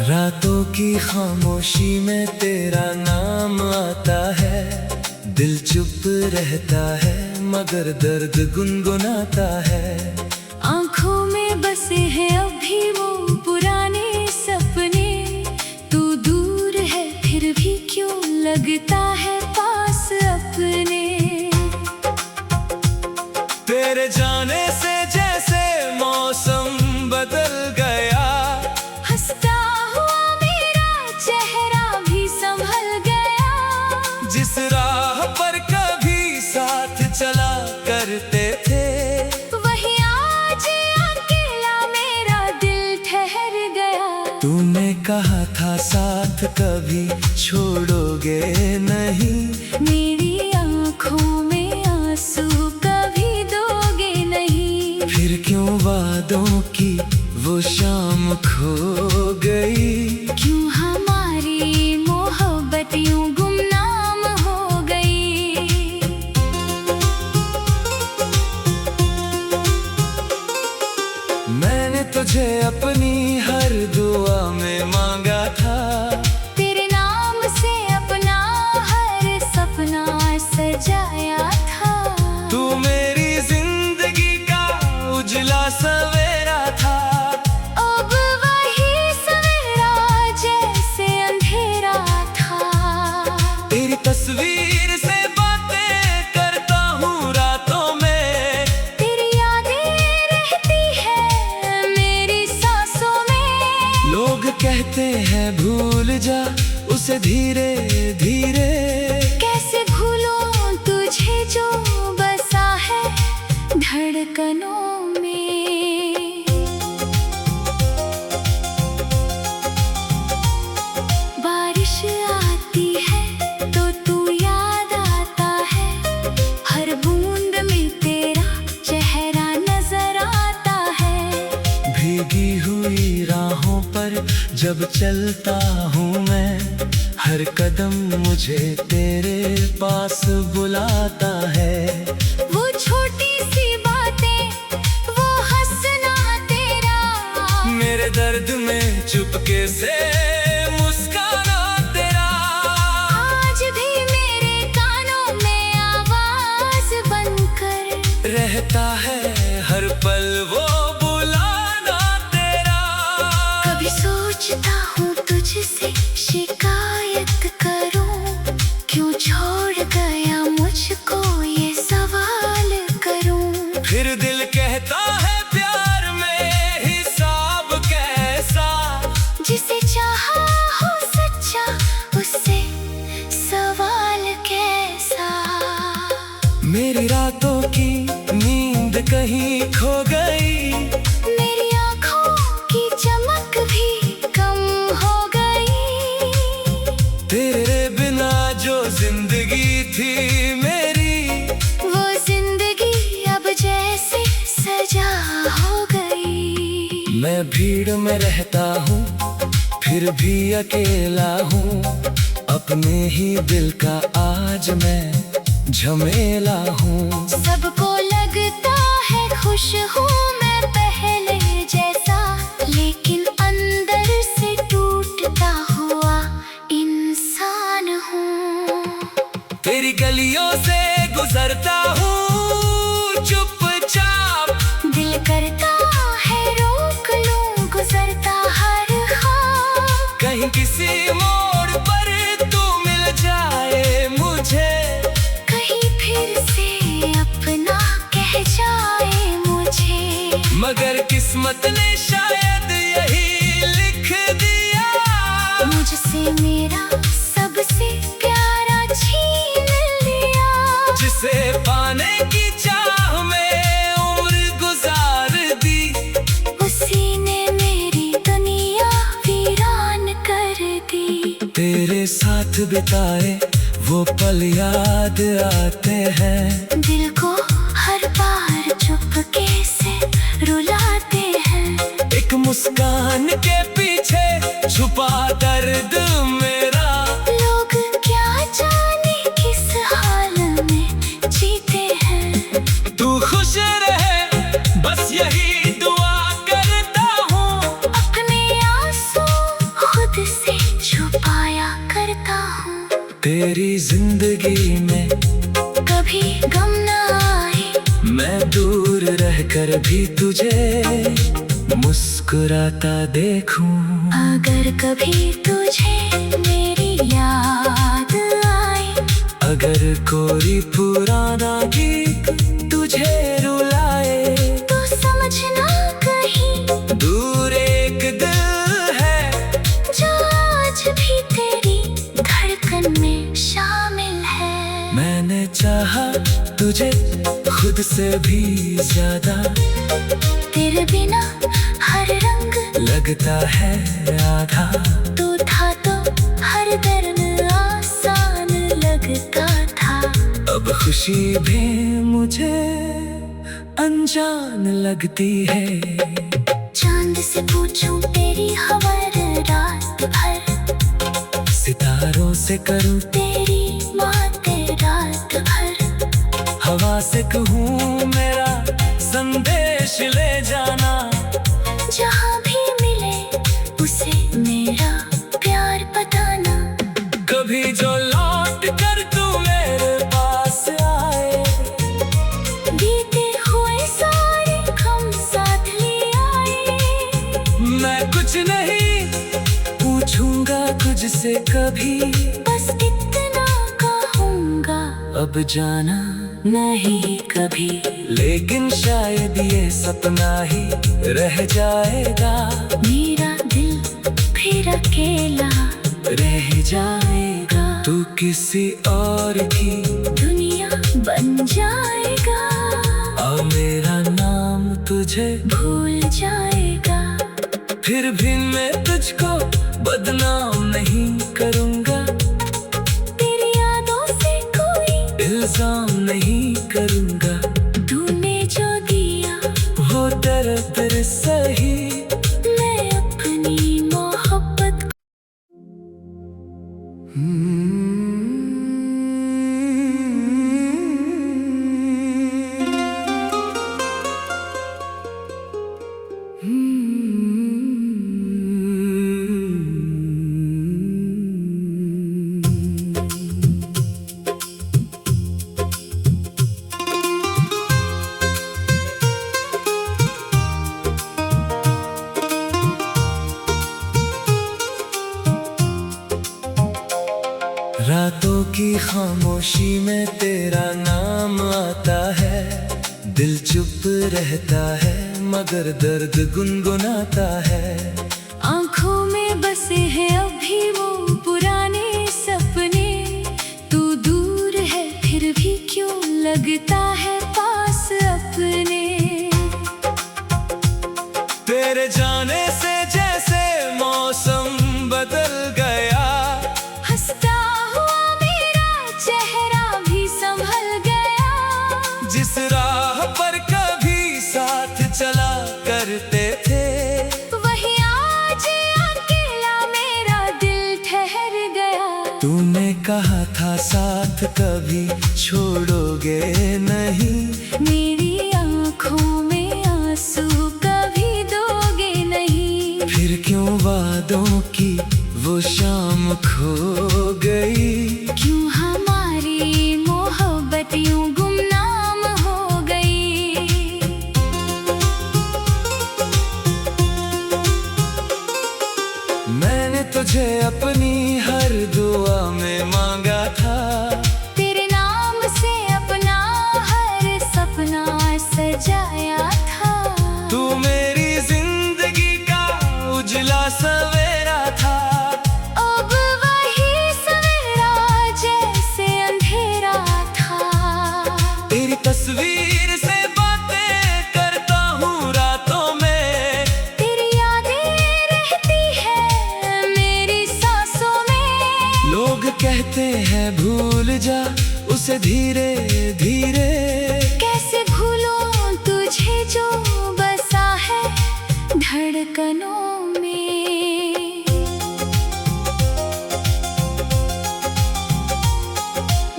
रातों की खामोशी में तेरा नाम आता है। दिल चुप रहता है मगर दर्द गुनगुनाता है। आँखों में बसे हैं अभी वो पुराने सपने। तू दूर है फिर भी क्यों लगता है पास अपने। तेरे जाने से जैसे मौसम बदल गया। हंसता हुआ मेरा चेहरा भी संभल गया। जिस राह पर कभी साथ चला करते थे, वही आज अकेला मेरा दिल ठहर गया। तूने कहा था साथ कभी छोड़ोगे नहीं। मेरी आँखों में आंसू कभी दोगे नहीं। फिर क्यों वादों की वो शाम खो गई। क्यों हमारी मोहब्बत यूं गुमनाम हो गई। मैंने तुझे अपनी हर दुआ में मांगा था। तेरे नाम से अपना हर सपना सजाया था। तू मेरी जिंदगी का उजला सवेरा था। अब वही सवेरा जैसे अंधेरा था। तेरी तस्वीर से बातें करता हूँ रातों में। तेरी यादें रहती है मेरी सांसों में। लोग कहते हैं भूल जा उसे धीरे धीरे। कैसे भूलूं तुझे जो बसा है धड़कनों में। बारिश आती है तो तू याद आता है। हर बूंद में तेरा चेहरा नजर आता है। भीगी हुई राहों पर जब चलता हूँ मैं, हर कदम मुझे तेरे पास बुलाता है। वो छोटी सी बातें, वो हंसना तेरा। मेरे दर्द में चुपके से मुस्काना तेरा। आज भी मेरे कानों में आवाज बनकर रहता है हर पल वो बुलाना तेरा। कभी सोचता हूँ तुझसे शिकायत करूँ। क्यों छोड़ गया मुझको ये सवाल करूँ। फिर दिल कहता है प्यार में हिसाब कैसा। जिसे चाहा हो सच्चा उससे सवाल कैसा। मेरी रातों की नींद कहीं खो गई। मेरी आँखों की चमक भी कम हो गई। तेरे बिना जो जिंदगी थी मेरी, वो जिंदगी अब जैसे सजा हो गई। मैं भीड़ में रहता हूँ फिर भी अकेला हूँ। अपने ही दिल का आज मैं झमेला हूँ। सबको लगता है खुश हूँ मैं पहले जैसा। लेकिन अंदर से टूटता हुआ इंसान हूँ। तेरी गलियों से गुजरता हूँ चुपचाप। दिल करता है रोक लूं गुजरता हर ख्वाब। कहीं किसी मोड़ पर तू मिल जाए मुझे। कहीं फिर से अपना कह जाए मुझे। मगर किस्मत ने शायद यही लिख दिया। मुझसे मेरा सबसे प्यारा छीन लिया। जिसे पाने की चाह में उम्र गुजार दी। उसी ने मेरी दुनिया तेरे साथ बिताए वो पल याद आते हैं। दिल को हर बार चुपके से रुलाते हैं। एक मुस्कान के पीछे छुपा दर्द मेरा। लोग क्या जाने किस हाल में जीते हैं। तू खुश रहे बस यही दुआ करता हूँ। अपने आंसू खुद से छुपाया करता हूँ। तेरी जिंदगी में कभी गम न आए, मैं दूर रहकर भी तुझे मुस्कुराता देखूं। अगर कभी तुझे मेरी याद आए, अगर कोई पुराना गीत तुझे रुलाए, तो समझना कहीं दूर एक दिल है जो आज भी तेरी धड़कन में शामिल है। मैंने चाहा तुझे खुद से भी ज्यादा। तेरे बिना हर रंग लगता है आधा। तू था तो हर दर्द आसान लगता था। अब खुशी भी मुझे अनजान लगती है। चांद से पूछूं तेरी खबर रात भर, सितारों से करूं तेरी बातें रात भर। हवा से कहूँ मेरा संदेश ले जाना। जहाँ भी मिले उसे मेरा प्यार बताना। कभी जो लौट कर तू मेरे पास आए, बीते हुए सारे गम साथ ले आए। मैं कुछ नहीं पूछूंगा तुझसे कभी। बस इतना कहूँगा, अब जाना नहीं कभी। लेकिन शायद ये सपना ही रह जाएगा। मेरा दिल फिर अकेला रह जाएगा। तू किसी और की दुनिया बन जाएगा। और मेरा नाम तुझे भूल जाएगा। फिर भी मैं तुझको बदनाम नहीं करूँगा। तेरी यादों से कोई इल्जाम नहीं करूँगा। तूने जो दिया वो दर्द सही। मैं अपनी मोहब्बत रातों की खामोशी में तेरा नाम आता है। दिल चुप रहता है मगर दर्द गुनगुनाता है। आँखों में बसे हैं अभी वो पुराने सपने। तू दूर है फिर भी क्यों लगता है पास अपने। तेरे जाने से जैसे मौसम बदल गया। हंसता हुआ मेरा चेहरा भी संभल गया। जिस राह पर कभी साथ चला करते थे, वही आज अकेला मेरा दिल ठहर गया। तूने कहा था साथ कभी छोड़ोगे नहीं। मेरी आँखों में आंसू कभी दोगे नहीं। फिर क्यों वादों की वो शाम खो गई। क्यों हमारी मोहब्बत यूं गुमनाम हो गई। मैंने तुझे अपनी हर दुआ में मांगा था। तेरे नाम से अपना हर सपना सजाया था। तू मेरी जिंदगी का उजला सवेरा था। अब वही सवेरा जैसे अंधेरा था। तेरी तस्वीर से बातें करता हूँ रातों में। तेरी यादें रहती है मेरी सांसों में। कहते हैं भूल जा उसे धीरे धीरे। कैसे भूलूं तुझे जो बसा है धड़कनों में।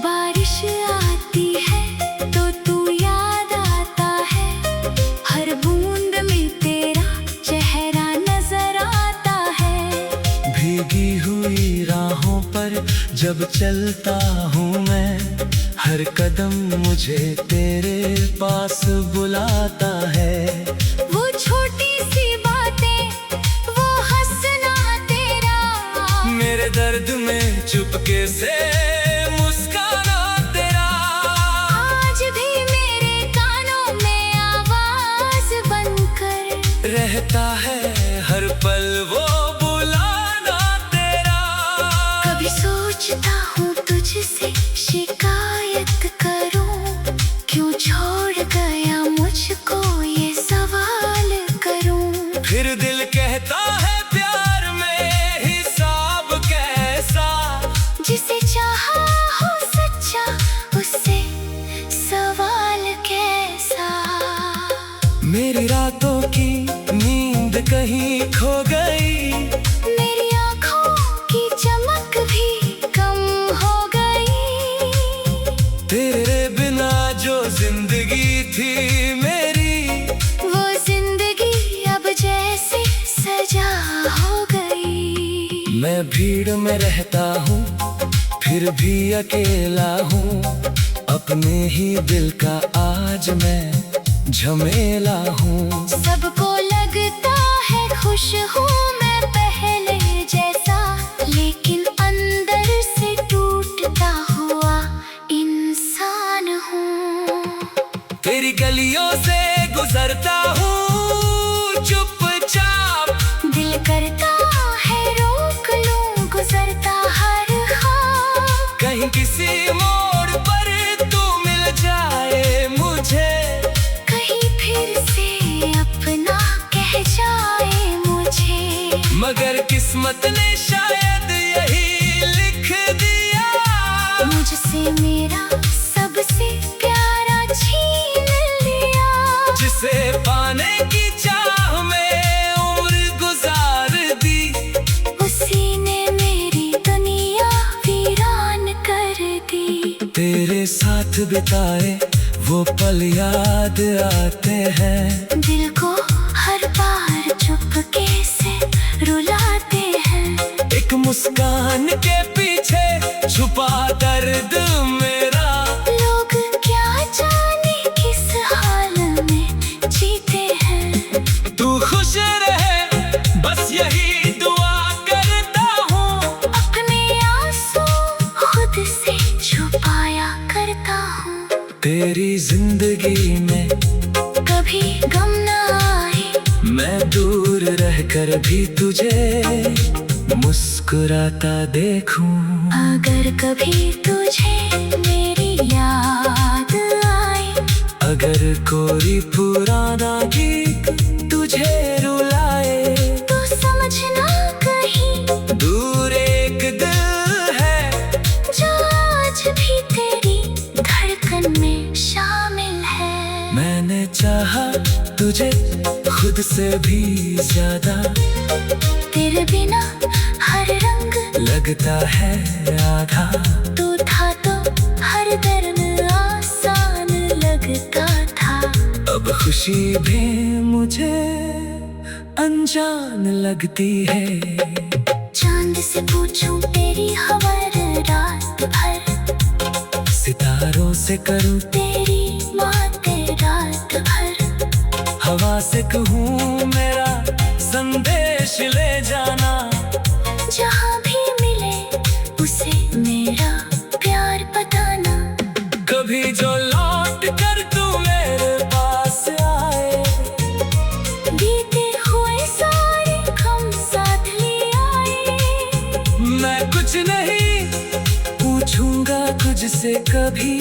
बारिश आती है तो तू याद आता है, हर बूंद में तेरा चेहरा नजर आता है। भीगी हुई राहों पर जब चलता हूँ मैं, हर कदम मुझे तेरे पास बुलाता है। वो छोटी सी बातें, वो हंसना तेरा, मेरे दर्द में चुपके से मुस्काना तेरा। आज भी मेरे कानों में आवाज बनकर रहता है हर पल वो बुलाना तेरा। कभी सोचता हूँ तुझसे शिकायत करूँ, क्यों छोड़ गया मुझको ये सवाल करूँ। फिर दिल कहता है प्यार में हिसाब कैसा, जिसे चाहा हो सच्चा उससे सवाल कैसा। मेरी रातों की नींद कहीं खो गई, मेरी आँखों की चमक भी कम हो गई। तेरे बिना जो जिंदगी थी मेरी, वो जिंदगी अब जैसे सजा हो गई। मैं भीड़ में रहता हूँ फिर भी अकेला हूँ, अपने ही दिल का आज मैं झमेला हूँ। सबको लगता है खुश हूँ मैं पहले जैसा, लेकिन अंदर से टूटता हुआ इंसान हूँ। तेरी गलियों से गुजरता हूँ चुपचाप, दिल करता है रोक लूं गुजरता हर ख्वाब। कहीं किसी मोड़ पर तू मिल जाए मुझे, कहीं फिर से अपना कह जाए मुझे। मगर किस्मत ने शायद यही लिख दिया, मुझसे मेरा सबसे प्यारा छीन लिया। जिसे पाने की चाह में उम्र गुजार दी, उसी ने मेरी दुनिया वीरान कर दी। तेरे साथ बिताए वो पल याद आते हैं, दिल को हर बार चुपके से रुलाते हैं। एक मुस्कान के पीछे छुपा दर्द मेरा। लोग क्या जाने किस हाल में जीते हैं। तू खुश रहे बस यही दुआ करता हूँ, अपने आंसू खुद से छुपाया करता हूँ। तेरी जिंदगी में कभी गम न आए, मैं दूर रहकर भी तुझे मुस्कुराता देखूं। अगर कभी तुझे मेरी याद आए, अगर कोई पुराना गीत तुझे रुलाए, तो समझना कहीं दूर एक दिल है जो आज भी तेरी धड़कन में शामिल है। मैंने चाहा तुझे खुद से भी ज्यादा, तेरे बिना हर रंग लगता है आधा। तू था तो हर दर्द आसान लगता था। अब खुशी भी मुझे अनजान लगती है। चांद से पूछूं तेरी खबर रात भर, सितारों से करूं तेरी बातें रात भर। हवा से कहूँ मेरा संदेश ले जाना, जहाँ भी मिले उसे मेरा प्यार बताना। कभी जो लौट कर तू मेरे पास आए, बीते हुए सारे गम साथ ले आए। मैं कुछ नहीं पूछूंगा तुझसे कभी,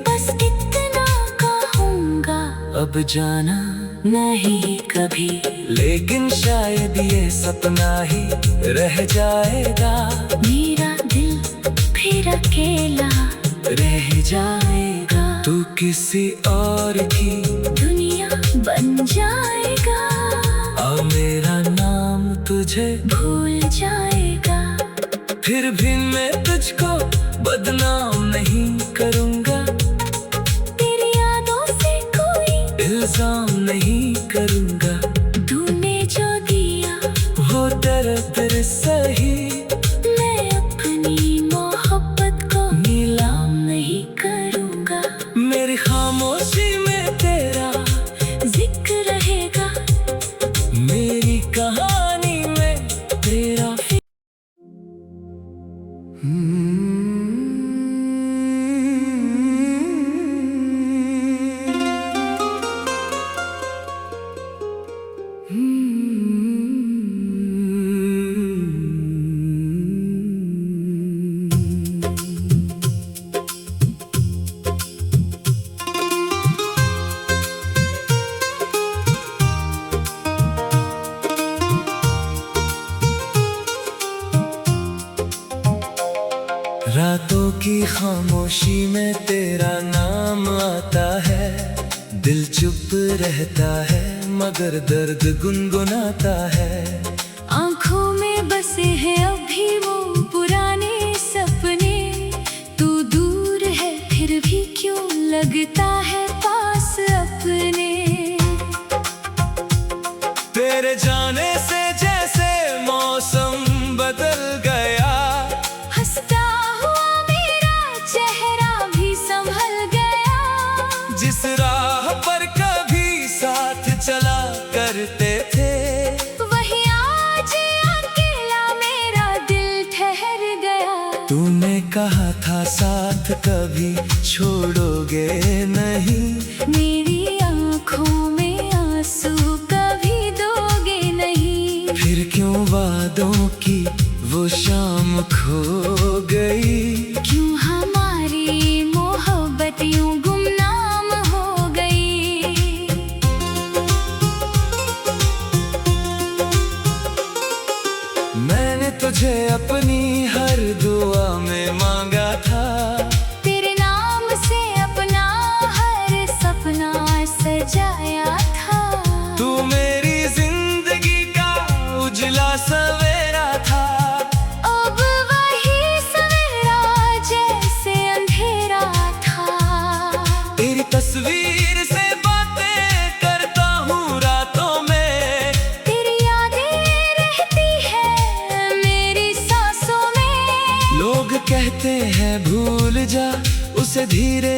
बस इतना कहूँगा अब जाना नहीं कभी। लेकिन शायद ये सपना ही रह जाएगा। मेरा दिल फिर अकेला रह जाएगा। तू किसी और की दुनिया बन जाएगा, और मेरा नाम तुझे भूल जाएगा। फिर भी मैं तुझको बदनाम नहीं करूँगा, तेरी यादों से कोई इल्जाम नहीं करूँगा। तूने जो दिया वो दर्द सही, मैं अपनी मोहब्बत को नीलाम नहीं करूँगा। मेरी खामोशी में तेरा जिक्र रहेगा, मेरी कहानी में तेरा रातों की खामोशी में तेरा नाम आता है। दिल चुप रहता है मगर दर्द गुनगुनाता है। आँखों में बसे हैं अभी वो पुराने सपने। तू दूर है फिर भी क्यों लगता है पास अपने। तेरे जाने से जैसे मौसम बदल गया, हंसता हुआ मेरा चेहरा भी संभल गया। जिस राह पर कभी साथ चला करते थे, वही आज अकेला मेरा दिल ठहर गया। तूने कहा था साथ कभी छोड़ोगे नहीं, मेरी आँखों में आंसू कभी दोगे नहीं। फिर क्यों वादों की वो शाम खो गई। क्यों हमारी मोहब्बत यूं गुमनाम हो गई। मैंने तुझे अपनी हर दुआ में मांगा था, तेरे नाम से अपना हर सपना सजाया था। तू मेरी जिंदगी का उजला सवेरा था। अब वही सवेरा जैसे अंधेरा था। तेरी तस्वीर से बातें करता हूँ रातों में, तेरी यादें रहती है मेरी सांसों में। लोग कहते हैं भूल जा उसे धीरे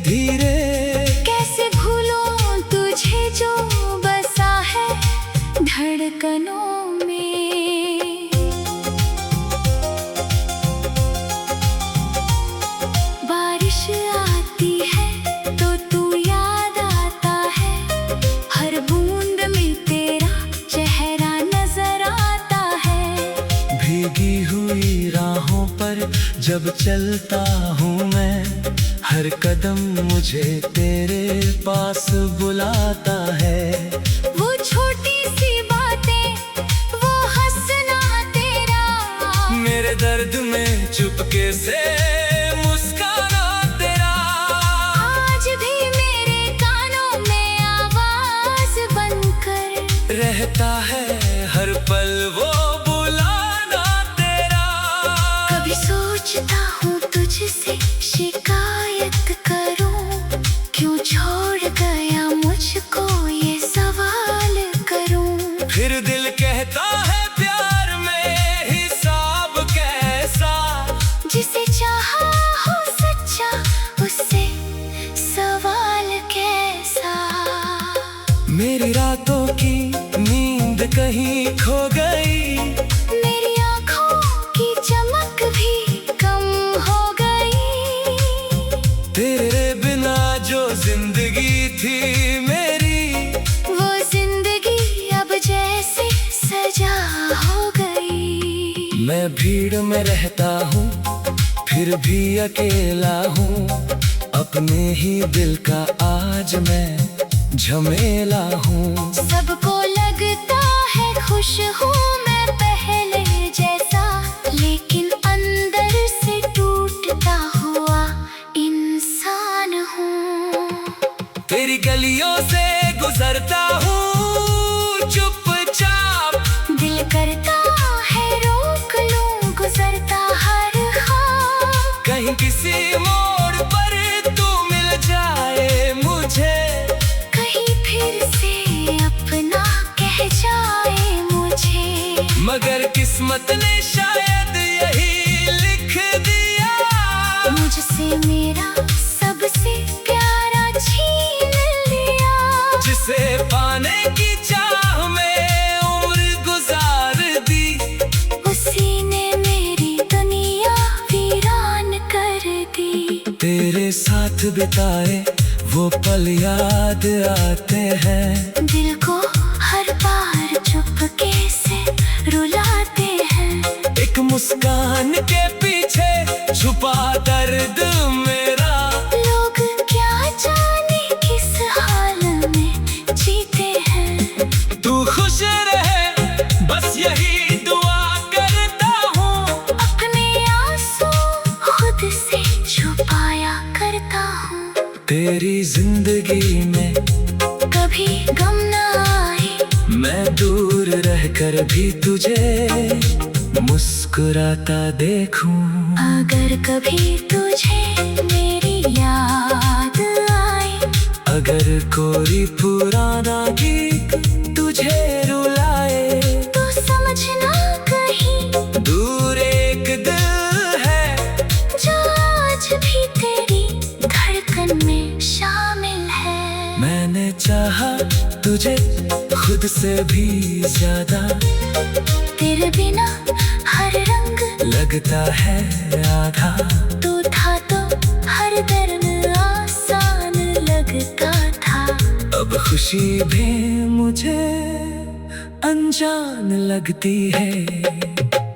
धीरे। कैसे भूलूं तुझे जो बसा है धड़कनों में। बारिश आती है तो तू याद आता है। हर बूंद में तेरा चेहरा नजर आता है। भीगी हुई राहों पर जब चलता हूँ मैं, हर कदम मुझे तेरे पास बुलाता है। वो छोटी सी बातें, वो हंसना तेरा, मेरे दर्द में चुपके से मुस्काना तेरा। आज भी मेरे कानों में आवाज बनकर रहता है हर पल वो बुलाना तेरा। कभी सोचता हूँ तुझसे शिकायत करूँ, क्यों छोड़ गया मुझको ये सवाल करूँ। फिर दिल कहता है प्यार में हिसाब कैसा, जिसे चाहा हो सच्चा उससे सवाल कैसा। मेरी रातों की नींद कहीं खो गई, मेरी आँखों की चमक भी कम हो गई। तेरे बिना जो जिंदगी थी मेरी, वो जिंदगी अब जैसे सजा हो गई। मैं भीड़ में रहता हूँ फिर भी अकेला हूँ। अपने ही दिल का आज मैं झमेला हूँ। सबको लगता है खुश हूँ मैं पहले जैसा, लेकिन अंदर से टूट गलियों से गुजरता हूँ चुपचाप, दिल करता है रोक लूं गुजरता हर ख्वाब। कहीं किसी मोड़ पर तू मिल जाए मुझे, कहीं फिर से अपना कह जाए मुझे। मगर किस्मत ने शायद यही लिख दिया, मुझसे मेरा सबसे प्यारा छीन लिया। जिसे पाने की चाह में उम्र गुजार दी, उसी ने मेरी दुनिया वीरान कर दी। तेरे साथ बिताए वो पल याद आते हैं, दिल को हर बार चुपके से रुलाते हैं। एक मुस्कान के पीछे छुपा दर्द मेरा, लोग क्या जाने किस हाल में जीते हैं। तू खुश रहे बस यही दुआ करता हूँ, अपने आंसू खुद से छुपाया करता हूँ। तेरी जिंदगी में कभी गम न आए, मैं दूर रहकर भी तुझे मुस्कुराता देखूं। अगर कभी तुझे मेरी याद आए, अगर कोई पुराना गीत तुझे रुलाए, तो समझना कहीं दूर एक दिल है जो आज भी तेरी धड़कन में शामिल है। मैंने चाहा तुझे खुद से भी ज्यादा, तेरे बिना हर रंग लगता है आधा। तू था तो हर दर्द आसान लगता था। अब खुशी भी मुझे अनजान लगती है।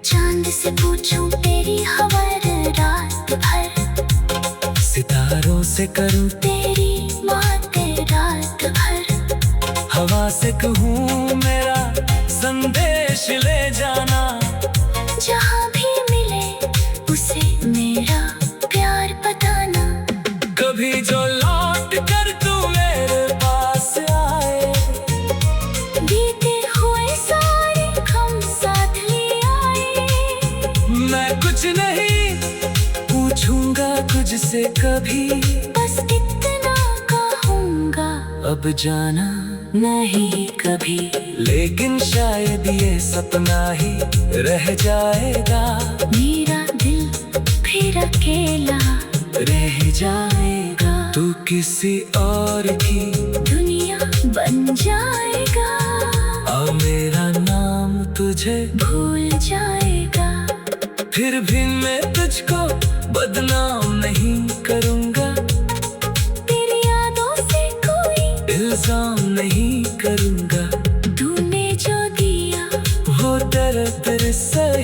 चांद से पूछूं तेरी खबर रात भर, सितारों से करूं तेरी बातें रात भर। हवा से कहूँ मेरा संदेश ले जाना, जहाँ भी मिले उसे मेरा प्यार बताना। कभी जो लौट कर तू मेरे पास आए, बीते हुए सारे गम साथ ले आए। मैं कुछ नहीं पूछूंगा तुझसे कभी, बस इतना कहूँगा अब जाना नहीं कभी। लेकिन शायद ये सपना ही रह जाएगा, मेरा दिल फिर अकेला रह जाएगा। तू किसी और की दुनिया बन जाएगा, और मेरा नाम तुझे भूल जाएगा। फिर भी मैं तुझको बदनाम नहीं करूँगा, तेरी यादों से कोई इल्जाम नहीं करूँगा। तूने जो दिया वो दर्द सही